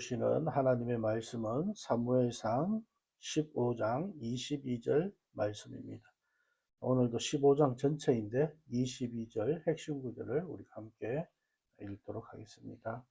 주시는 하나님의 말씀은 사무엘상 15장 22절 말씀입니다. 오늘도 15장 전체인데 22절 핵심 구절을 우리가 함께 읽도록 하겠습니다.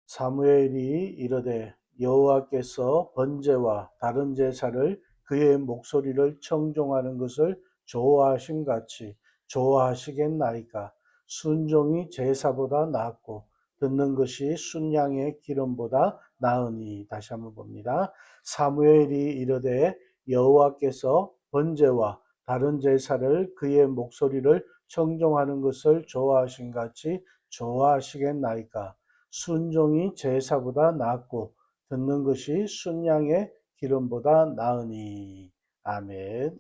사무엘이 이르되 여호와께서 번제와 다른 제사를 그의 목소리를 청종하는 것을 좋아하심 같이 좋아하시겠나이까. 순종이 제사보다 낫고 듣는 것이 순양의 기름보다 나으니. 다시 한번 봅니다. 사무엘이 이르되 여호와께서 번제와 다른 제사를 그의 목소리를 청종하는 것을 좋아하심 같이 좋아하시겠나이까. 순종이 제사보다 낫고 듣는 것이 순양의 기름보다 나으니. 아멘.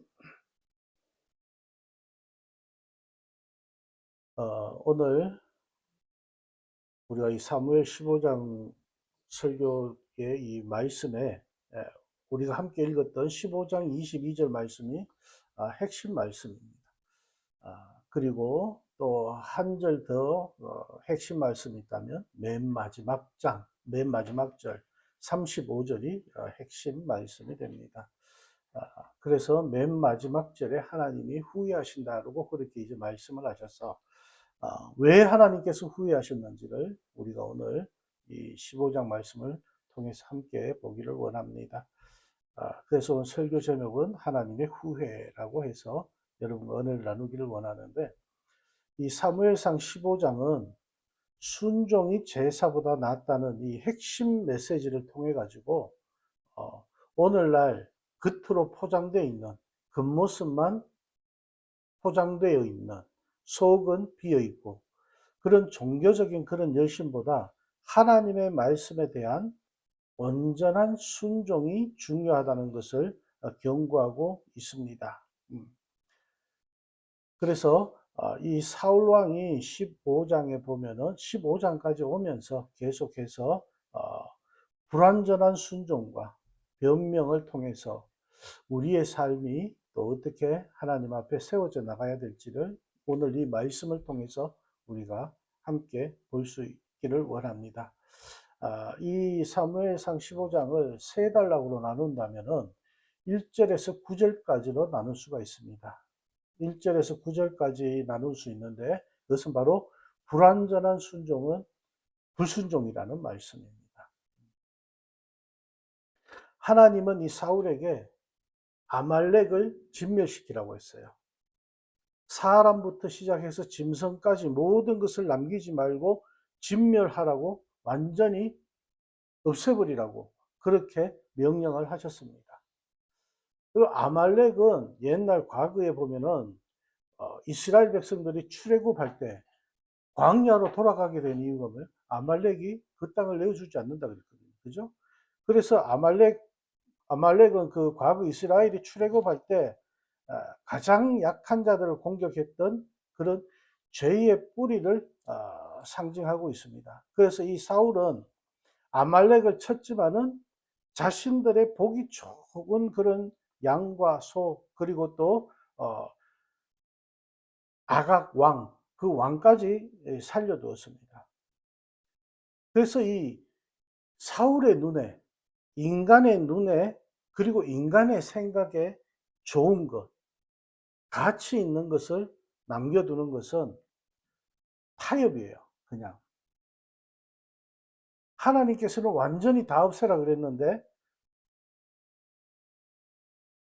오늘 우리가 이 사무엘 15장 설교의 이 말씀에 우리가 함께 읽었던 15장 22절 말씀이 핵심 말씀입니다. 그리고 또 한 절 더 핵심 말씀이 있다면 맨 마지막 절 35절이 핵심 말씀이 됩니다. 그래서 맨 마지막 절에 하나님이 후회하신다고 그렇게 이제 말씀을 하셔서 왜 하나님께서 후회하셨는지를 우리가 오늘 이 15장 말씀을 통해서 함께 보기를 원합니다. 그래서 오늘 설교 제목은 하나님의 후회라고 해서 여러분과 은혜를 나누기를 원하는데, 이 사무엘상 15장은 순종이 제사보다 낫다는 이 핵심 메시지를 통해 가지고 오늘날 겉으로 포장되어 있는 겉모습만 포장되어 있는 속은 비어 있고 그런 종교적인 그런 열심보다 하나님의 말씀에 대한 온전한 순종이 중요하다는 것을 경고하고 있습니다. 그래서 이 사울 왕이 15장에 보면은 15장까지 오면서 계속해서 불완전한 순종과 변명을 통해서 우리의 삶이 또 어떻게 하나님 앞에 세워져 나가야 될지를 오늘 이 말씀을 통해서 우리가 함께 볼 수 있기를 원합니다. 이 사무엘상 15장을 세 단락으로 나눈다면은 1절에서 9절까지로 나눌 수가 있습니다. 1절에서 9절까지 나눌 수 있는데 그것은 바로 불완전한 순종은 불순종이라는 말씀입니다. 하나님은 이 사울에게 아말렉을 진멸시키라고 했어요. 사람부터 시작해서 짐승까지 모든 것을 남기지 말고 진멸하라고, 완전히 없애버리라고 그렇게 명령을 하셨습니다. 그리고 아말렉은 옛날 과거에 보면은 이스라엘 백성들이 출애굽할 때 광야로 돌아가게 된 이유가 뭐예요? 아말렉이 그 땅을 내어주지 않는다 그랬거든요. 그죠? 그래서 아말렉은 그 과거 이스라엘이 출애굽할 때 가장 약한 자들을 공격했던 그런 죄의 뿌리를 상징하고 있습니다. 그래서 이 사울은 아말렉을 쳤지만은 자신들의 보기 좋은 그런 양과 소, 그리고 또 아각 왕, 그 왕까지 살려두었습니다. 그래서 이 사울의 눈에, 인간의 눈에, 그리고 인간의 생각에 좋은 것, 가치 있는 것을 남겨두는 것은 타협이에요. 그냥 하나님께서는 완전히 다 없애라 그랬는데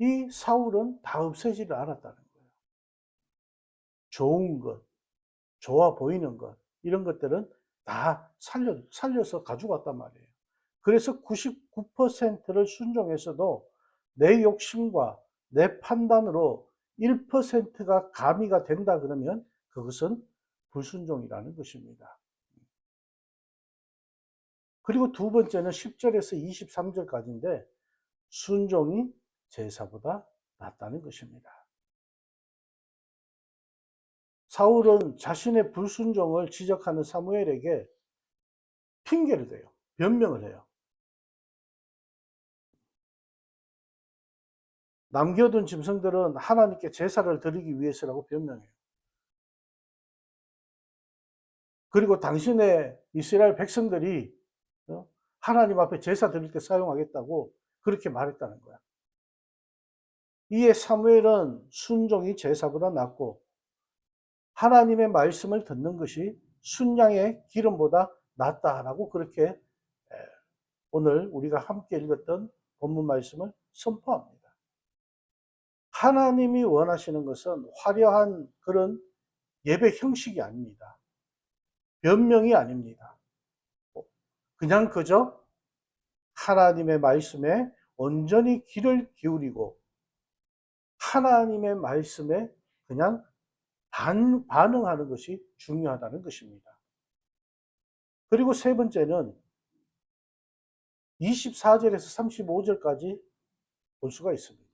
이 사울은 다 없애지를 않았다는 거예요. 좋은 것, 좋아 보이는 것, 이런 것들은 다 살려서 가지고 왔단 말이에요. 그래서 99%를 순종해서도 내 욕심과 내 판단으로 1%가 가미가 된다 그러면 그것은 불순종이라는 것입니다. 그리고 두 번째는 10절에서 23절까지인데 순종이 제사보다 낫다는 것입니다. 사울은 자신의 불순종을 지적하는 사무엘에게 핑계를 대요. 변명을 해요. 남겨둔 짐승들은 하나님께 제사를 드리기 위해서라고 변명해요. 그리고 당신의 이스라엘 백성들이 하나님 앞에 제사 드릴 때 사용하겠다고 그렇게 말했다는 거야. 이에 사무엘은 순종이 제사보다 낫고 하나님의 말씀을 듣는 것이 순양의 기름보다 낫다라고 그렇게 오늘 우리가 함께 읽었던 본문 말씀을 선포합니다. 하나님이 원하시는 것은 화려한 그런 예배 형식이 아닙니다. 변명이 아닙니다. 그냥 그저 하나님의 말씀에 온전히 귀를 기울이고 하나님의 말씀에 그냥 반응하는 것이 중요하다는 것입니다. 그리고 세 번째는 24절에서 35절까지 볼 수가 있습니다.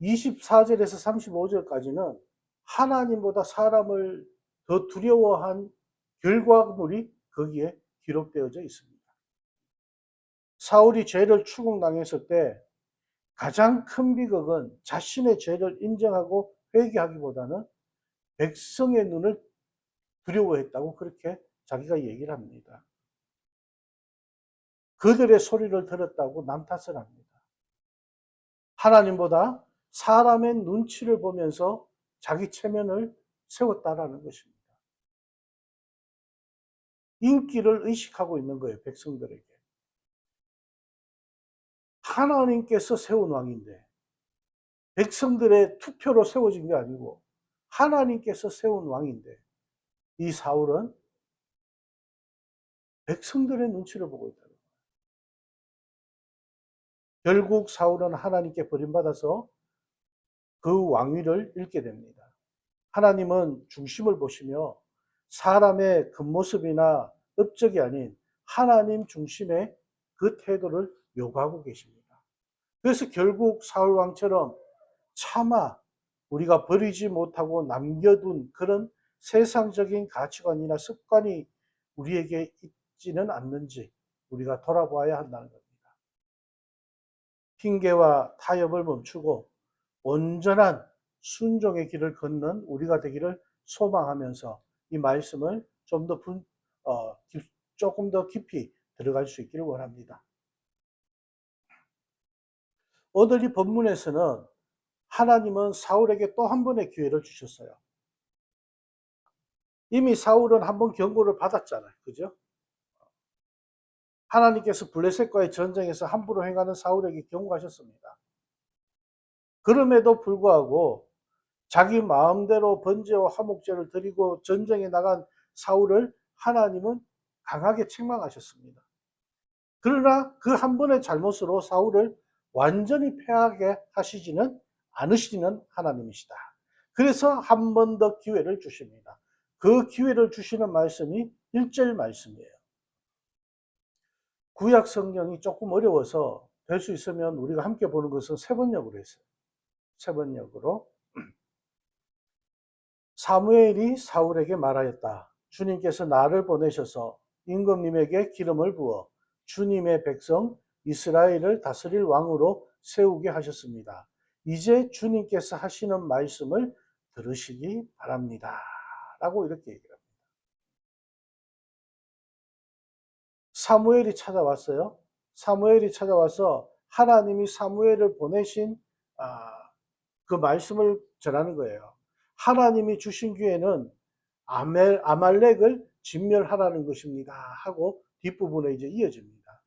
24절에서 35절까지는 하나님보다 사람을 더 두려워한 결과물이 거기에 기록되어져 있습니다. 사울이 죄를 추궁당했을 때 가장 큰 비극은 자신의 죄를 인정하고 회개하기보다는 백성의 눈을 두려워했다고 그렇게 자기가 얘기를 합니다. 그들의 소리를 들었다고 남 탓을 합니다. 하나님보다 사람의 눈치를 보면서 자기 체면을 세웠다라는 것입니다. 인기를 의식하고 있는 거예요, 백성들에게. 하나님께서 세운 왕인데 백성들의 투표로 세워진 게 아니고 하나님께서 세운 왕인데 이 사울은 백성들의 눈치를 보고 있다는 거예요. 결국 사울은 하나님께 버림받아서 그 왕위를 잃게 됩니다. 하나님은 중심을 보시며 사람의 겉모습이나 업적이 아닌 하나님 중심의 그 태도를 요구하고 계십니다. 그래서 결국 사울 왕처럼 차마 우리가 버리지 못하고 남겨둔 그런 세상적인 가치관이나 습관이 우리에게 있지는 않는지 우리가 돌아봐야 한다는 겁니다. 핑계와 타협을 멈추고 온전한 순종의 길을 걷는 우리가 되기를 소망하면서 이 말씀을 좀 더 조금 더 깊이 들어갈 수 있기를 원합니다. 오늘 이 본문에서는 하나님은 사울에게 또 한 번의 기회를 주셨어요. 이미 사울은 한 번 경고를 받았잖아요. 그죠? 하나님께서 블레셋과의 전쟁에서 함부로 행하는 사울에게 경고하셨습니다. 그럼에도 불구하고 자기 마음대로 번제와 화목제를 드리고 전쟁에 나간 사울을 하나님은 강하게 책망하셨습니다. 그러나 그 한 번의 잘못으로 사울을 완전히 패하게 하시지는 않으시는 하나님이시다. 그래서 한 번 더 기회를 주십니다. 그 기회를 주시는 말씀이 1절 말씀이에요. 구약 성경이 조금 어려워서 될 수 있으면 우리가 함께 보는 것은 세 번역으로 했어요. 세 번역으로. 사무엘이 사울에게 말하였다. 주님께서 나를 보내셔서 임금님에게 기름을 부어 주님의 백성 이스라엘을 다스릴 왕으로 세우게 하셨습니다. 이제 주님께서 하시는 말씀을 들으시기 바랍니다. 라고 이렇게 얘기합니다. 사무엘이 찾아왔어요. 사무엘이 찾아와서 하나님이 사무엘을 보내신 그 말씀을 전하는 거예요. 하나님이 주신 기회는 아말렉을 진멸하라는 것입니다. 하고 뒷부분에 이제 이어집니다.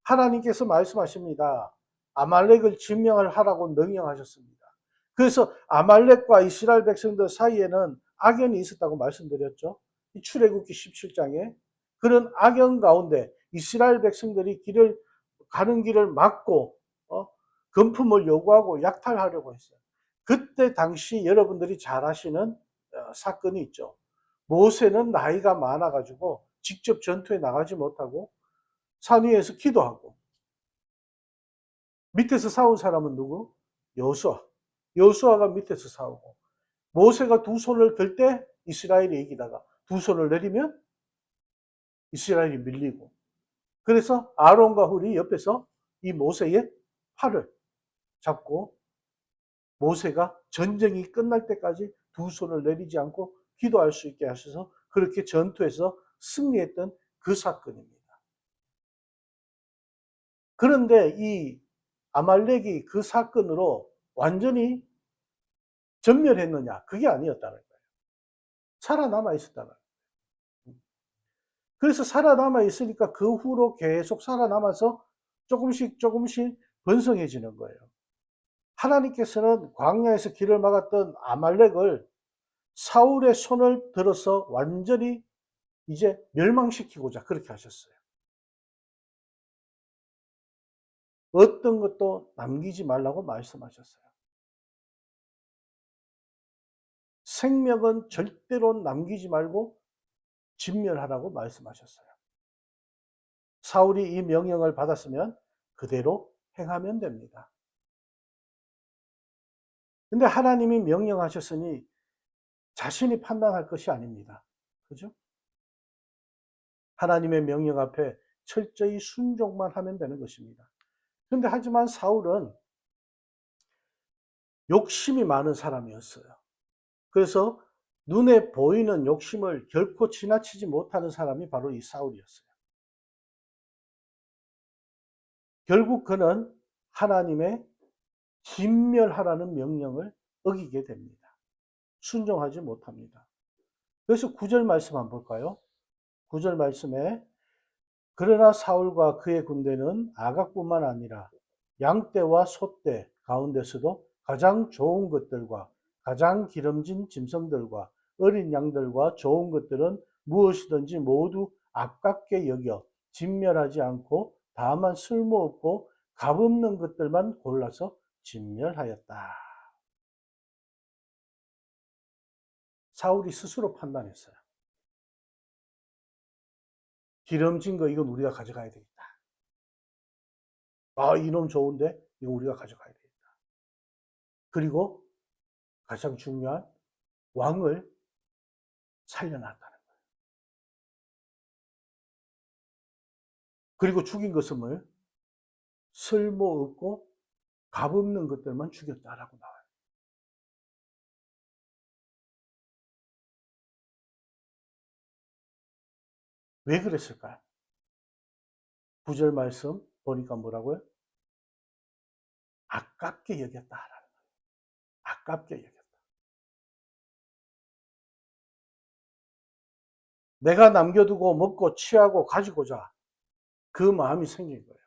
하나님께서 말씀하십니다. 아말렉을 진멸하라고 명령하셨습니다. 그래서 아말렉과 이스라엘 백성들 사이에는 악연이 있었다고 말씀드렸죠. 출애굽기 17장에 그런 악연 가운데 이스라엘 백성들이 가는 길을 막고 금품을 요구하고 약탈하려고 했어요. 그때 당시 여러분들이 잘 아시는 사건이 있죠. 모세는 나이가 많아가지고 직접 전투에 나가지 못하고 산 위에서 기도하고 밑에서 싸운 사람은 누구? 여호수아. 여호수아가 밑에서 싸우고 모세가 두 손을 들 때 이스라엘이 이기다가 두 손을 내리면 이스라엘이 밀리고 그래서 아론과 훌이 옆에서 이 모세의 팔을 잡고 모세가 전쟁이 끝날 때까지 두 손을 내리지 않고 기도할 수 있게 하셔서 그렇게 전투에서 승리했던 그 사건입니다. 그런데 이 아말렉이 그 사건으로 완전히 전멸했느냐? 그게 아니었다는 거예요. 살아남아 있었다는 거예요. 그래서 살아남아 있으니까 그 후로 계속 살아남아서 조금씩 번성해지는 거예요. 하나님께서는 광야에서 길을 막았던 아말렉을 사울의 손을 들어서 완전히 이제 멸망시키고자 그렇게 하셨어요. 어떤 것도 남기지 말라고 말씀하셨어요. 생명은 절대로 남기지 말고 진멸하라고 말씀하셨어요. 사울이 이 명령을 받았으면 그대로 행하면 됩니다. 근데 하나님이 명령하셨으니 자신이 판단할 것이 아닙니다. 그죠? 하나님의 명령 앞에 철저히 순종만 하면 되는 것입니다. 그런데 하지만 사울은 욕심이 많은 사람이었어요. 그래서 눈에 보이는 욕심을 결코 지나치지 못하는 사람이 바로 이 사울이었어요. 결국 그는 하나님의 진멸하라는 명령을 어기게 됩니다. 순종하지 못합니다. 그래서 9절 말씀 한번 볼까요? 9절 말씀에 그러나 사울과 그의 군대는 아각뿐만 아니라 양떼와 소떼 가운데서도 가장 좋은 것들과 가장 기름진 짐승들과 어린 양들과 좋은 것들은 무엇이든지 모두 아깝게 여겨 진멸하지 않고 다만 쓸모없고 값없는 것들만 골라서 진멸하였다. 사울이 스스로 판단했어요. 기름진 거 이건 우리가 가져가야 되겠다. 아, 이놈 좋은데 이거 우리가 가져가야 되겠다. 그리고 가장 중요한 왕을 살려놨다는 거예요. 그리고 죽인 것은 뭐예요? 쓸모없고 값없는 것들만 죽였다라고 나와요. 왜 그랬을까요? 9절 말씀 보니까 뭐라고요? 아깝게 여겼다라는 거예요. 아깝게 여겼다. 내가 남겨두고 먹고 취하고 가지고자 그 마음이 생긴 거예요.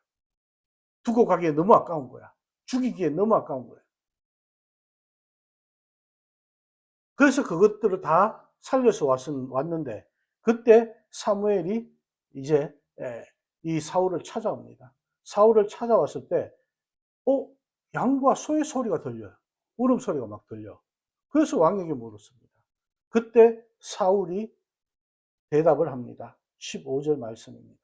두고 가기에 너무 아까운 거야. 죽이기에 너무 아까운 거예요. 그래서 그것들을 다 살려서 왔는데 그때 사무엘이 이제 이 사울을 찾아옵니다. 사울을 찾아왔을 때 양과 소의 소리가 들려요. 울음소리가 막 들려. 그래서 왕에게 물었습니다. 그때 사울이 대답을 합니다. 15절 말씀입니다.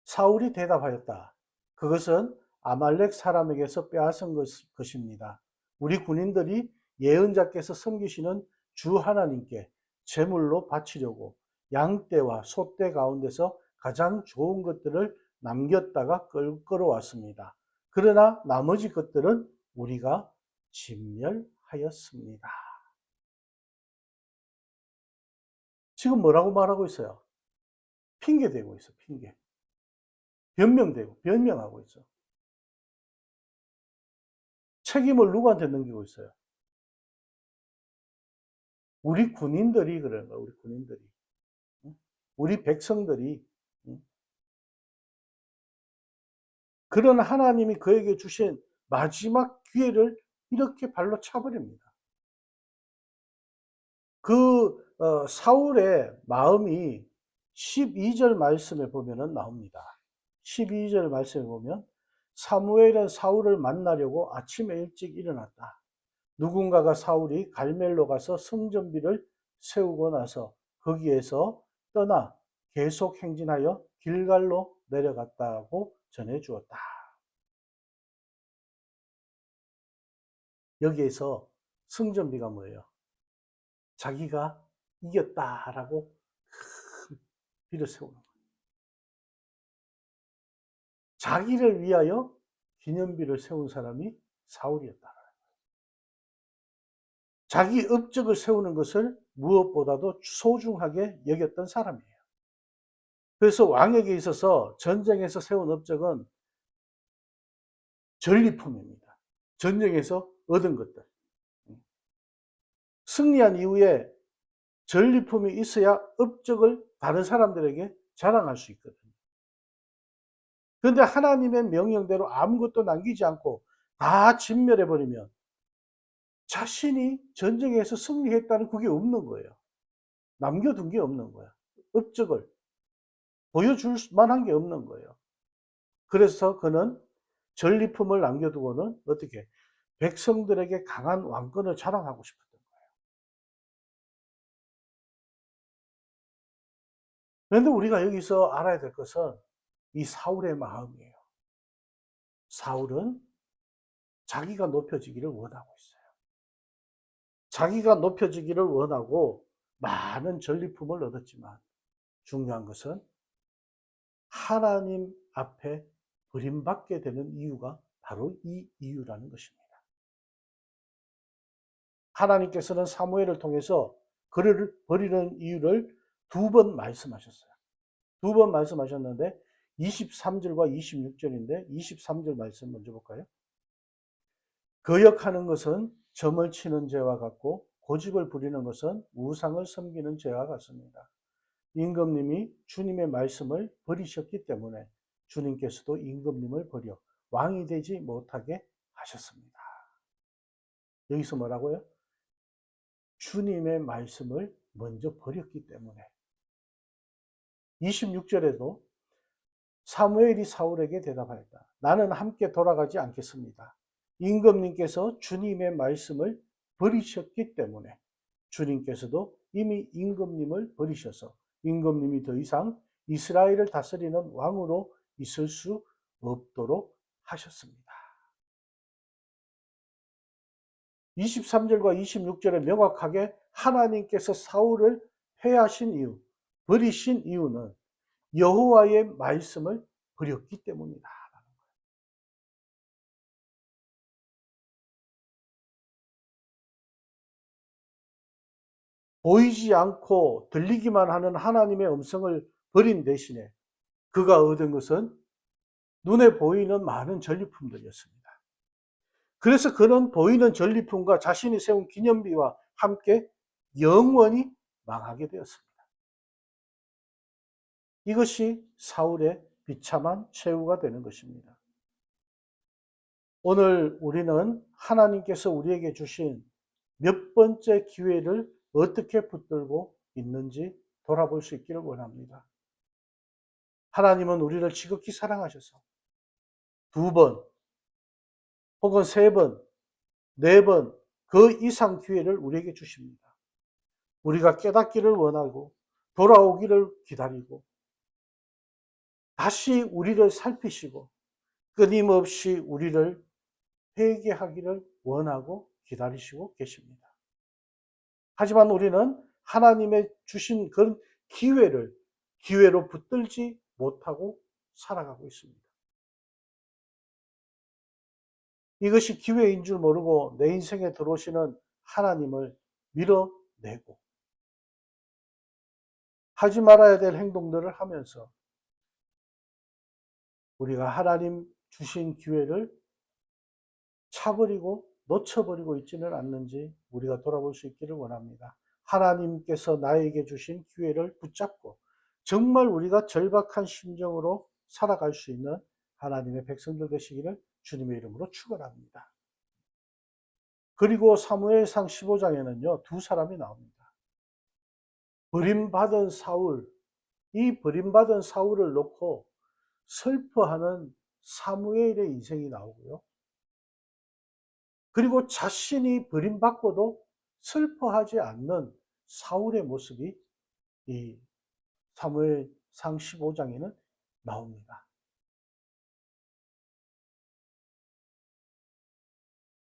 사울이 대답하였다. 그것은 아말렉 사람에게서 빼앗은 것입니다. 우리 군인들이 예언자께서 섬기시는 주 하나님께 제물로 바치려고 양떼와 소떼 가운데서 가장 좋은 것들을 남겼다가 끌어왔습니다. 그러나 나머지 것들은 우리가 진멸하였습니다. 지금 뭐라고 말하고 있어요? 핑계대고 있어, 핑계. 변명하고 있어. 책임을 누구한테 넘기고 있어요? 우리 군인들이 그러는 거야, 우리 군인들이. 우리 백성들이. 그런 하나님이 그에게 주신 마지막 기회를 이렇게 발로 차버립니다. 사울의 마음이 12절 말씀에 보면은 나옵니다. 12절 말씀에 보면 사무엘은 사울을 만나려고 아침에 일찍 일어났다. 누군가가 사울이 갈멜로 가서 성전비를 세우고 나서 거기에서 떠나 계속 행진하여 길갈로 내려갔다고 전해 주었다. 여기에서 성전비가 뭐예요? 자기가 이겼다라고 큰 비를 세우는 거예요. 자기를 위하여 기념비를 세운 사람이 사울이었다. 자기 업적을 세우는 것을 무엇보다도 소중하게 여겼던 사람이에요. 그래서 왕에게 있어서 전쟁에서 세운 업적은 전리품입니다. 전쟁에서 얻은 것들. 승리한 이후에 전리품이 있어야 업적을 다른 사람들에게 자랑할 수 있거든요. 그런데 하나님의 명령대로 아무것도 남기지 않고 다 진멸해버리면 자신이 전쟁에서 승리했다는 그게 없는 거예요. 남겨둔 게 없는 거야. 업적을 보여줄 만한 게 없는 거예요. 그래서 그는 전리품을 남겨두고는 어떻게 백성들에게 강한 왕권을 자랑하고 싶었던 거예요. 그런데 우리가 여기서 알아야 될 것은 이 사울의 마음이에요. 사울은 자기가 높여지기를 원하고 있어요. 자기가 높여지기를 원하고 많은 전리품을 얻었지만 중요한 것은 하나님 앞에 버림받게 되는 이유가 바로 이 이유라는 것입니다. 하나님께서는 사무엘을 통해서 그를 버리는 이유를 2번 말씀하셨어요. 2번 말씀하셨는데 23절과 26절인데 23절 말씀 먼저 볼까요? 거역하는 것은 점을 치는 죄와 같고 고집을 부리는 것은 우상을 섬기는 죄와 같습니다. 임금님이 주님의 말씀을 버리셨기 때문에 주님께서도 임금님을 버려 왕이 되지 못하게 하셨습니다. 여기서 뭐라고요? 주님의 말씀을 먼저 버렸기 때문에. 26절에도 사무엘이 사울에게 대답하였다. 나는 함께 돌아가지 않겠습니다. 임금님께서 주님의 말씀을 버리셨기 때문에 주님께서도 이미 임금님을 버리셔서 임금님이 더 이상 이스라엘을 다스리는 왕으로 있을 수 없도록 하셨습니다. 23절과 26절에 명확하게 하나님께서 사울을 패하신 이유, 버리신 이유는 여호와의 말씀을 버렸기 때문이다. 보이지 않고 들리기만 하는 하나님의 음성을 버린 대신에 그가 얻은 것은 눈에 보이는 많은 전리품들이었습니다. 그래서 그는 보이는 전리품과 자신이 세운 기념비와 함께 영원히 망하게 되었습니다. 이것이 사울의 비참한 최후가 되는 것입니다. 오늘 우리는 하나님께서 우리에게 주신 몇 번째 기회를 어떻게 붙들고 있는지 돌아볼 수 있기를 원합니다. 하나님은 우리를 지극히 사랑하셔서 2번 혹은 3번, 4번 그 이상 기회를 우리에게 주십니다. 우리가 깨닫기를 원하고 돌아오기를 기다리고 다시 우리를 살피시고 끊임없이 우리를 회개하기를 원하고 기다리시고 계십니다. 하지만 우리는 하나님의 주신 그런 기회로 붙들지 못하고 살아가고 있습니다. 이것이 기회인 줄 모르고 내 인생에 들어오시는 하나님을 밀어내고 하지 말아야 될 행동들을 하면서 우리가 하나님 주신 기회를 차버리고 놓쳐버리고 있지는 않는지 우리가 돌아볼 수 있기를 원합니다. 하나님께서 나에게 주신 기회를 붙잡고 정말 우리가 절박한 심정으로 살아갈 수 있는 하나님의 백성들 되시기를 주님의 이름으로 축원합니다. 그리고 사무엘상 15장에는요 2사람이 나옵니다. 버림받은 사울, 이 버림받은 사울을 놓고 슬퍼하는 사무엘의 인생이 나오고요. 그리고 자신이 버림받고도 슬퍼하지 않는 사울의 모습이 이 사무엘상 15장에는 나옵니다.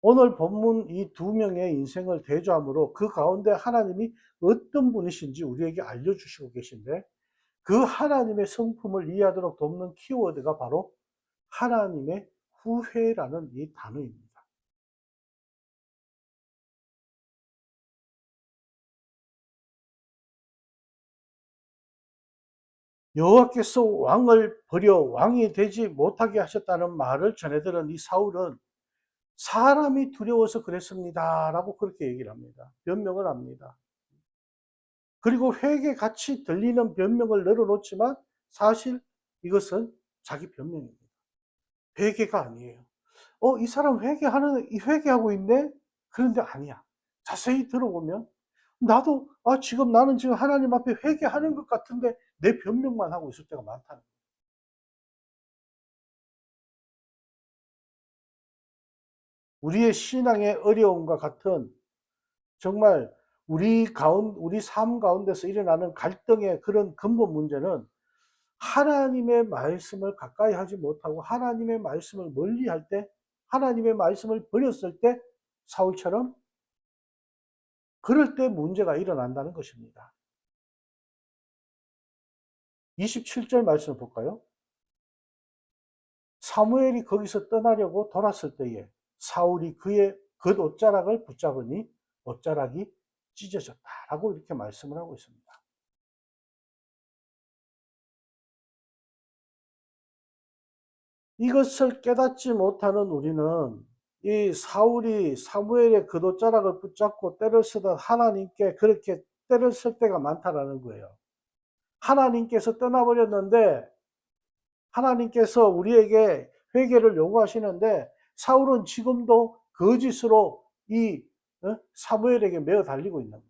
오늘 본문 이 2명의 인생을 대조함으로 그 가운데 하나님이 어떤 분이신지 우리에게 알려주시고 계신데 그 하나님의 성품을 이해하도록 돕는 키워드가 바로 하나님의 후회라는 이 단어입니다. 여호와께서 왕을 버려 왕이 되지 못하게 하셨다는 말을 전해 들은 이 사울은 사람이 두려워서 그랬습니다라고 그렇게 얘기를 합니다. 변명을 합니다. 그리고 회개같이 들리는 변명을 늘어놓지만 사실 이것은 자기 변명입니다. 회개가 아니에요. 이 사람 회개하고 있네? 그런데 아니야. 자세히 들어보면 나도 지금 나는 지금 하나님 앞에 회개하는 것 같은데 내 변명만 하고 있을 때가 많다는 거예요. 우리의 신앙의 어려움과 같은 정말 우리 삶 가운데서 일어나는 갈등의 그런 근본 문제는 하나님의 말씀을 가까이 하지 못하고 하나님의 말씀을 멀리 할 때, 하나님의 말씀을 버렸을 때 사울처럼 그럴 때 문제가 일어난다는 것입니다. 27절 말씀을 볼까요? 사무엘이 거기서 떠나려고 돌았을 때에 사울이 그의 겉옷자락을 붙잡으니 옷자락이 찢어졌다라고 이렇게 말씀을 하고 있습니다. 이것을 깨닫지 못하는 우리는 이 사울이 사무엘의 겉옷자락을 붙잡고 때를 쓰던 하나님께 그렇게 때를 쓸 때가 많다라는 거예요. 하나님께서 떠나버렸는데 하나님께서 우리에게 회개를 요구하시는데 사울은 지금도 거짓으로 이 사무엘에게 매어 달리고 있는 거예요.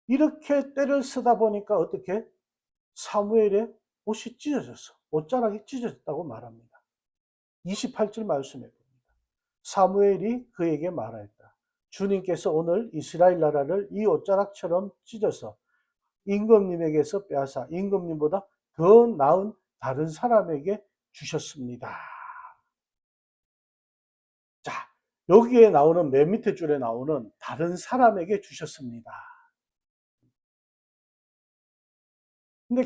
이렇게 때를 쓰다 보니까 어떻게 사무엘의 옷이 찢어졌어. 옷자락이 찢어졌다고 말합니다. 28절 말씀에 봅니다. 사무엘이 그에게 말하였다. 주님께서 오늘 이스라엘 나라를 이 옷자락처럼 찢어서 임금님에게서 빼앗아 임금님보다 더 나은 다른 사람에게 주셨습니다. 자, 여기에 나오는 맨 밑에 줄에 나오는 다른 사람에게 주셨습니다. 근데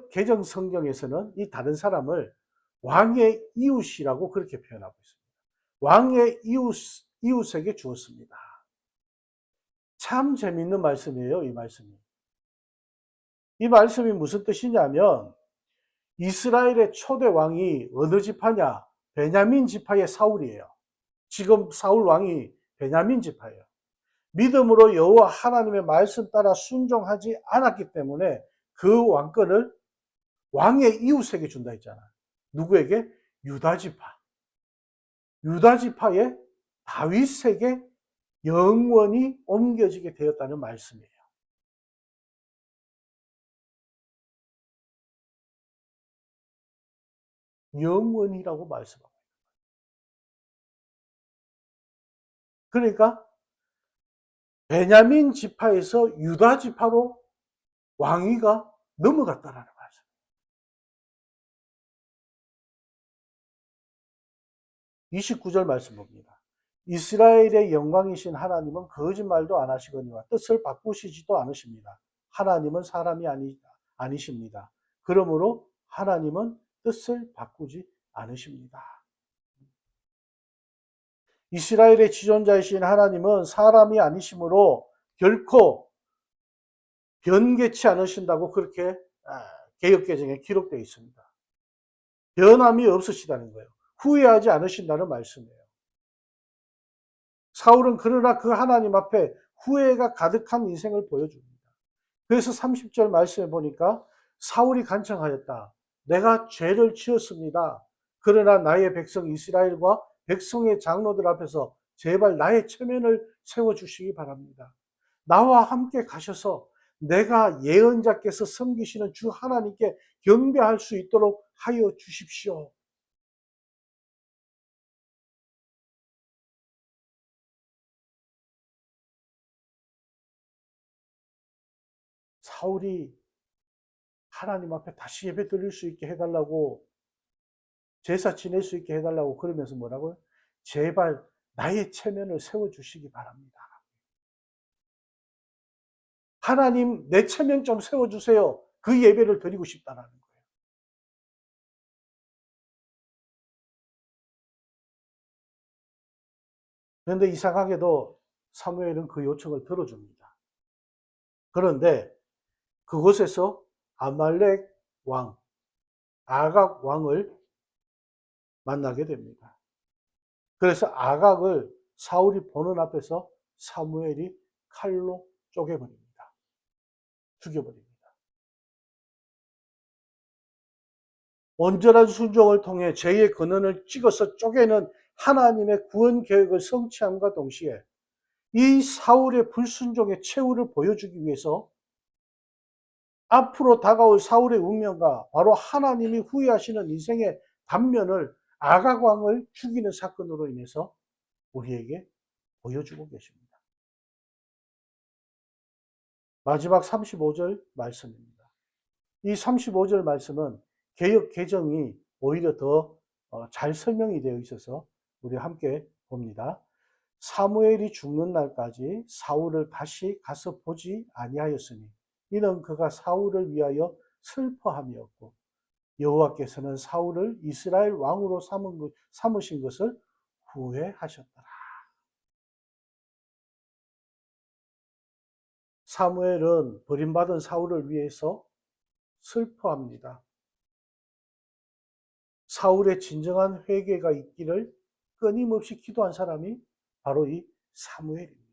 개정 성경에서는 이 다른 사람을 왕의 이웃이라고 그렇게 표현하고 있습니다. 왕의 이웃에게 주었습니다. 참 재미있는 말씀이에요, 이 말씀이. 이 말씀이 무슨 뜻이냐면 이스라엘의 초대 왕이 어느 지파냐? 베냐민 지파의 사울이에요. 지금 사울 왕이 베냐민 지파예요. 믿음으로 여호와 하나님의 말씀 따라 순종하지 않았기 때문에 그 왕권을 왕의 이웃에게 준다 했잖아. 누구에게? 유다 지파. 유다 지파의 다윗에게 영원히 옮겨지게 되었다는 말씀이에요. 영원이라고 말씀하고. 그러니까 베냐민 지파에서 유다 지파로 왕위가 넘어갔다라는 말씀. 29절 말씀 봅니다. 이스라엘의 영광이신 하나님은 거짓말도 안 하시거니와 뜻을 바꾸시지도 않으십니다. 하나님은 사람이 아니십니다. 그러므로 하나님은 뜻을 바꾸지 않으십니다. 이스라엘의 지존자이신 하나님은 사람이 아니시므로 결코 변개치 않으신다고 그렇게 개역개정에 기록되어 있습니다. 변함이 없으시다는 거예요. 후회하지 않으신다는 말씀이에요. 사울은 그러나 그 하나님 앞에 후회가 가득한 인생을 보여줍니다. 그래서 30절 말씀에 보니까 사울이 간청하였다. 내가 죄를 지었습니다. 그러나 나의 백성 이스라엘과 백성의 장로들 앞에서 제발 나의 체면을 세워주시기 바랍니다. 나와 함께 가셔서 내가 예언자께서 섬기시는 주 하나님께 경배할 수 있도록 하여 주십시오. 사울이 하나님 앞에 다시 예배 드릴 수 있게 해달라고 제사 지낼 수 있게 해달라고 그러면서 뭐라고요? 제발 나의 체면을 세워주시기 바랍니다. 하나님 내 체면 좀 세워주세요. 그 예배를 드리고 싶다는 거예요. 그런데 이상하게도 사무엘은 그 요청을 들어줍니다. 그런데 그곳에서 아말렉 왕, 아각 왕을 만나게 됩니다. 그래서 아각을 사울이 보는 앞에서 사무엘이 칼로 쪼개버립니다. 죽여버립니다. 온전한 순종을 통해 죄의 근원을 찍어서 쪼개는 하나님의 구원 계획을 성취함과 동시에 이 사울의 불순종의 최후를 보여주기 위해서 앞으로 다가올 사울의 운명과 바로 하나님이 후회하시는 인생의 단면을 아각 왕을 죽이는 사건으로 인해서 우리에게 보여주고 계십니다. 마지막 35절 말씀입니다. 이 35절 말씀은 개역 개정이 오히려 더 잘 설명이 되어 있어서 우리 함께 봅니다. 사무엘이 죽는 날까지 사울을 다시 가서 보지 아니하였으니 이는 그가 사울을 위하여 슬퍼함이었고 여호와께서는 사울을 이스라엘 왕으로 삼으신 것을 후회하셨더라. 사무엘은 버림받은 사울을 위해서 슬퍼합니다. 사울의 진정한 회개가 있기를 끊임없이 기도한 사람이 바로 이 사무엘입니다.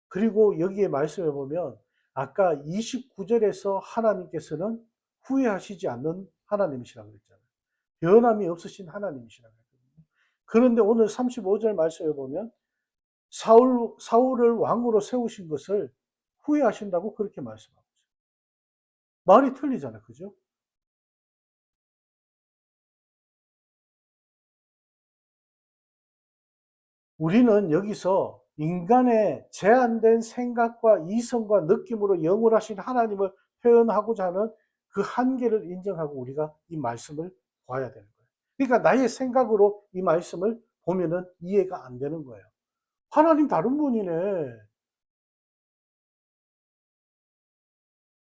그리고 여기에 말씀해 보면 아까 29절에서 하나님께서는 후회하시지 않는 하나님이시라고 그랬잖아요. 변함이 없으신 하나님이시라고 그랬거든요. 그런데 오늘 35절 말씀해 보면 사울을 왕으로 세우신 것을 후회하신다고 그렇게 말씀하고 있어요. 말이 틀리잖아요. 그죠? 우리는 여기서 인간의 제한된 생각과 이성과 느낌으로 영원하신 하나님을 표현하고자 하는 그 한계를 인정하고 우리가 이 말씀을 봐야 되는 거예요. 그러니까 나의 생각으로 이 말씀을 보면은 이해가 안 되는 거예요. 하나님 다른 분이네.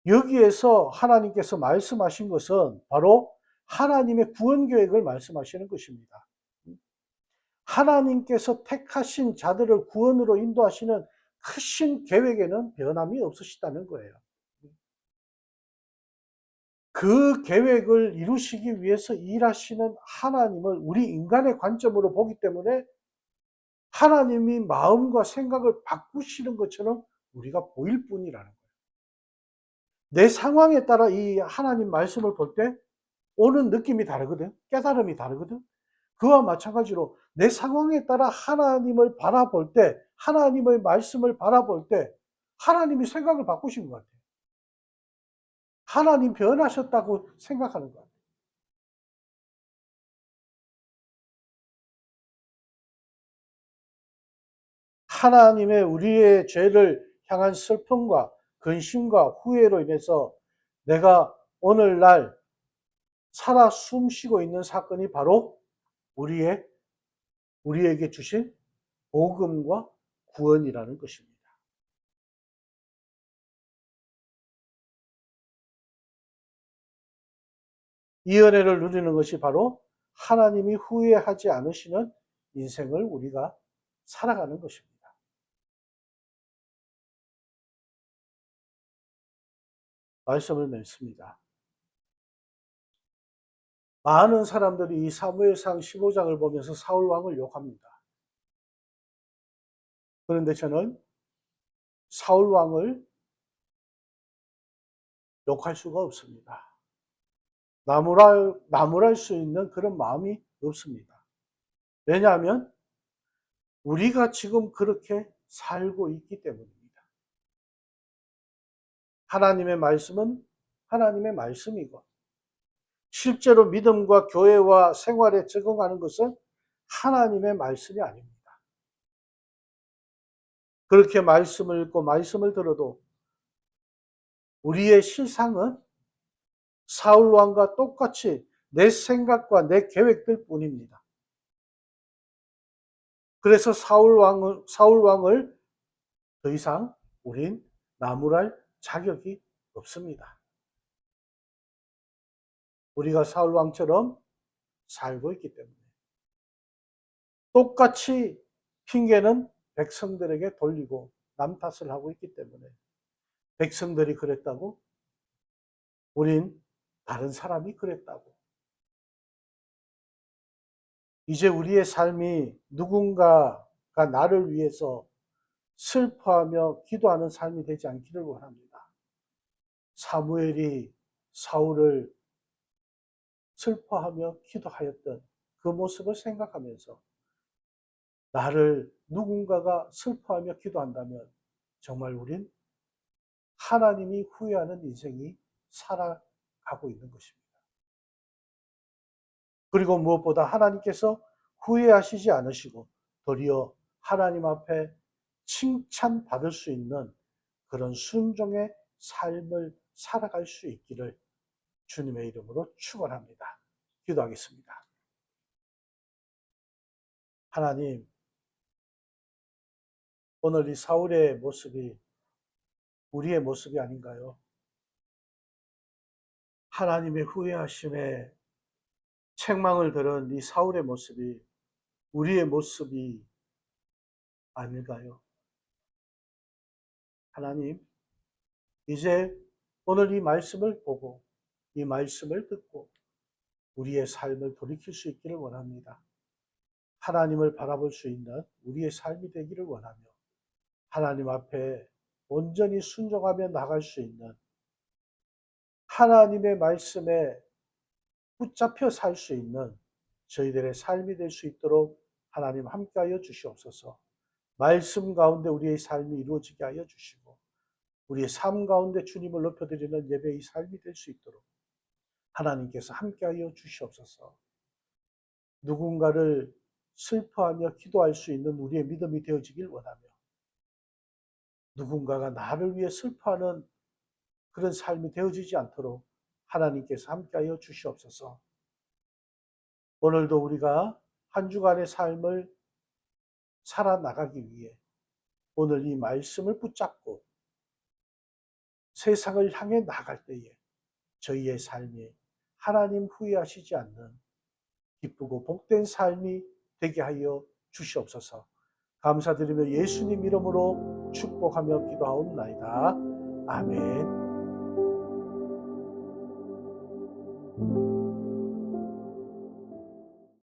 여기에서 하나님께서 말씀하신 것은 바로 하나님의 구원 계획을 말씀하시는 것입니다. 하나님께서 택하신 자들을 구원으로 인도하시는 크신 계획에는 변함이 없으시다는 거예요. 그 계획을 이루시기 위해서 일하시는 하나님을 우리 인간의 관점으로 보기 때문에 하나님이 마음과 생각을 바꾸시는 것처럼 우리가 보일 뿐이라는 거예요. 내 상황에 따라 이 하나님 말씀을 볼 때 오는 느낌이 다르거든. 깨달음이 다르거든. 그와 마찬가지로 내 상황에 따라 하나님을 바라볼 때, 하나님의 말씀을 바라볼 때 하나님이 생각을 바꾸신 것 같아요. 하나님 변하셨다고 생각하는 것 같아요. 하나님의 우리의 죄를 향한 슬픔과 근심과 후회로 인해서 내가 오늘날 살아 숨쉬고 있는 사건이 바로 우리에게 주신 복음과 구원이라는 것입니다. 이 은혜를 누리는 것이 바로 하나님이 후회하지 않으시는 인생을 우리가 살아가는 것입니다. 말씀을 맺습니다. 많은 사람들이 이 사무엘상 15장을 보면서 사울 왕을 욕합니다. 그런데 저는 사울 왕을 욕할 수가 없습니다. 나무랄 수 있는 그런 마음이 없습니다. 왜냐하면 우리가 지금 그렇게 살고 있기 때문입니다. 하나님의 말씀은 하나님의 말씀이고 실제로 믿음과 교회와 생활에 적용하는 것은 하나님의 말씀이 아닙니다. 그렇게 말씀을 읽고 말씀을 들어도 우리의 실상은 사울 왕과 똑같이 내 생각과 내 계획들 뿐입니다. 그래서 사울 왕을 더 이상 우린 나무랄 자격이 없습니다. 우리가 사울 왕처럼 살고 있기 때문에. 똑같이 핑계는 백성들에게 돌리고 남 탓을 하고 있기 때문에 백성들이 그랬다고 우린 다른 사람이 그랬다고 이제 우리의 삶이 누군가가 나를 위해서 슬퍼하며 기도하는 삶이 되지 않기를 원합니다. 사무엘이 사울을 슬퍼하며 기도하였던 그 모습을 생각하면서 나를 누군가가 슬퍼하며 기도한다면 정말 우린 하나님이 후회하는 인생이 살아가고 있는 것입니다. 그리고 무엇보다 하나님께서 후회하시지 않으시고 도리어 하나님 앞에 칭찬받을 수 있는 그런 순종의 삶을 살아갈 수 있기를 주님의 이름으로 축원합니다. 기도하겠습니다. 하나님, 오늘 이 사울의 모습이 우리의 모습이 아닌가요? 하나님의 후회하심에 책망을 들은 이 사울의 모습이 우리의 모습이 아닐까요? 하나님, 이제 오늘 이 말씀을 보고 이 말씀을 듣고 우리의 삶을 돌이킬 수 있기를 원합니다. 하나님을 바라볼 수 있는 우리의 삶이 되기를 원하며 하나님 앞에 온전히 순종하며 나갈 수 있는 하나님의 말씀에 붙잡혀 살 수 있는 저희들의 삶이 될 수 있도록 하나님 함께하여 주시옵소서. 말씀 가운데 우리의 삶이 이루어지게 하여 주시고 우리의 삶 가운데 주님을 높여드리는 예배의 삶이 될 수 있도록 하나님께서 함께하여 주시옵소서. 누군가를 슬퍼하며 기도할 수 있는 우리의 믿음이 되어지길 원하며 누군가가 나를 위해 슬퍼하는 그런 삶이 되어지지 않도록 하나님께서 함께하여 주시옵소서. 오늘도 우리가 한 주간의 삶을 살아나가기 위해 오늘 이 말씀을 붙잡고 세상을 향해 나갈 때에 저희의 삶이 하나님 후회하시지 않는 기쁘고 복된 삶이 되게 하여 주시옵소서. 감사드리며 예수님 이름으로 축복하며 기도하옵나이다. 아멘.